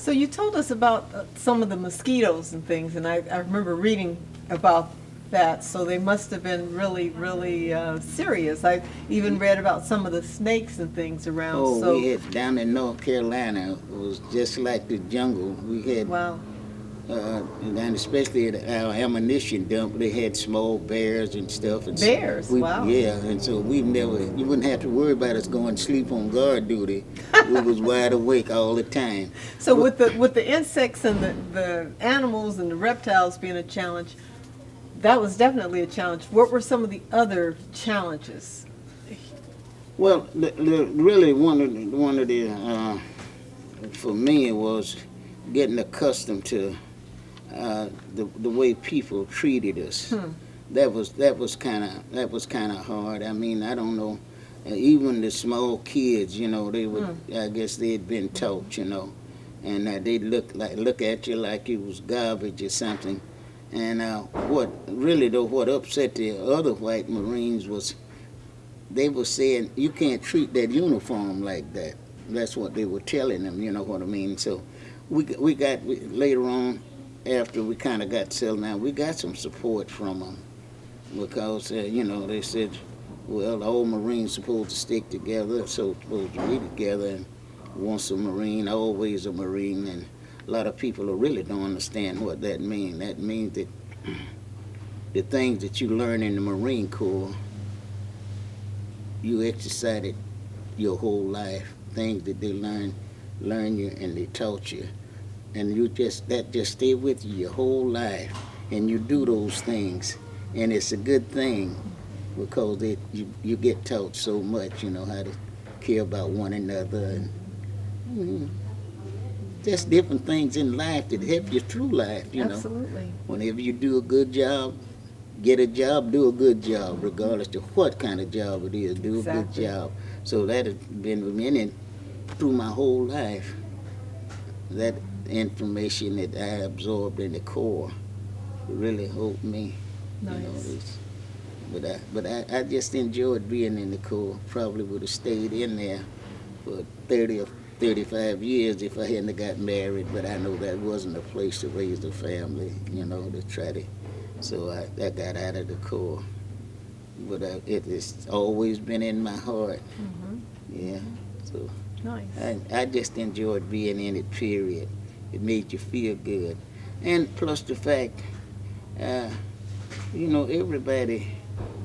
So you told us about some of the mosquitoes and things, and I remember reading about that. So they must have been really, really serious. I even read about some of the snakes and things around. Oh, So we had down in North Carolina, it was just like the jungle. We had, wow, and especially at our ammunition dump, they had small bears and stuff. And bears. Wow. Yeah, and so you wouldn't have to worry about us going to sleep on guard duty. We was wide awake all the time. So with the insects and the animals and the reptiles being a challenge, that was definitely a challenge. What were some of the other challenges? Well, really one of the for me it was getting accustomed to the way people treated us. That was kind of hard. I mean, I don't know. Even the small kids, they would. I guess they had been taught, and they look at you like it was garbage or something. And what upset the other white Marines was they were saying you can't treat that uniform like that. That's what they were telling them. You know what I mean? So later on, after we kind of got settled down, we got some support from them because they said, well, all Marines supposed to stick together, so supposed to be together, and once a Marine, always a Marine, and a lot of people really don't understand what that means. That means that the things that you learn in the Marine Corps, you exercise it your whole life. Things that they learn you and they taught you, and that just stay with you your whole life, and you do those things, and it's a good thing because you get taught so much, how to care about one another and just different things in life that help you through life, Absolutely. Whenever you do a good job, get a job, do a good job, regardless of what kind of job it is, do a good job. So that has been with me, and through my whole life, that information that I absorbed in the Corps really helped me. Nice. But I just enjoyed being in the Corps. Probably would have stayed in there for 30 or 35 years if I hadn't got married, but I know that wasn't a place to raise a family, to try to. So I got out of the Corps. But it has always been in my heart. Yeah. So Nice. I just enjoyed being in it, period. It made you feel good. And plus the fact, everybody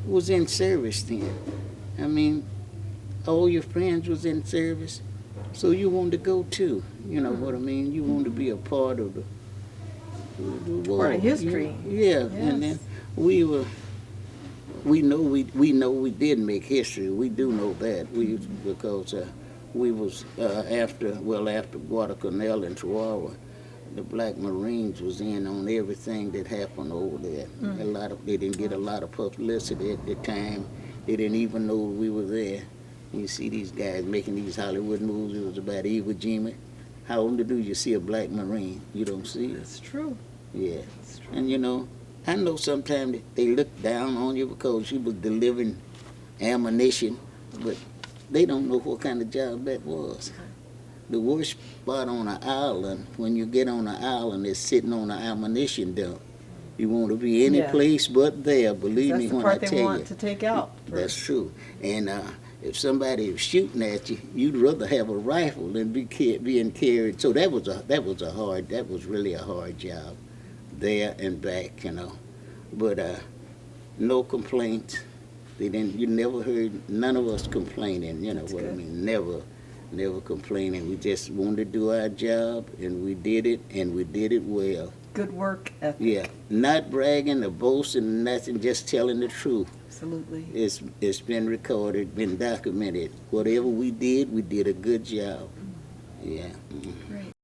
was in service then. I mean, all your friends was in service, so you wanted to go too. You know what I mean? You wanted to be a part of the war. Part of history. Yeah, Yes. and then we know we did make history. We do know that because we was after Guadalcanal and Chihuahua, the Black Marines was in on everything that happened over there. They didn't get a lot of publicity at the time. They didn't even know we were there. You see these guys making these Hollywood movies. It was about Iwo Jima. How often do you see a Black Marine? You don't see it. It's true. Yeah. It's true. And I know sometimes they look down on you because you was delivering ammunition, but they don't know what kind of job that was. The worst spot on an island, when you get on an island, is sitting on an ammunition dump. You want to be any place but there, believe me when I tell you. That's the part they want to take out. That's true. And if somebody is shooting at you, you'd rather have a rifle than being carried. So that was really a hard job, there and back, But no complaints. You never heard none of us complaining. That's what good. I mean? Never complaining. We just wanted to do our job, and we did it, and we did it well. Good work ethic. Yeah, not bragging or boasting, nothing, just telling the truth. Absolutely. It's been recorded, been documented. Whatever we did a good job. Yeah. Great.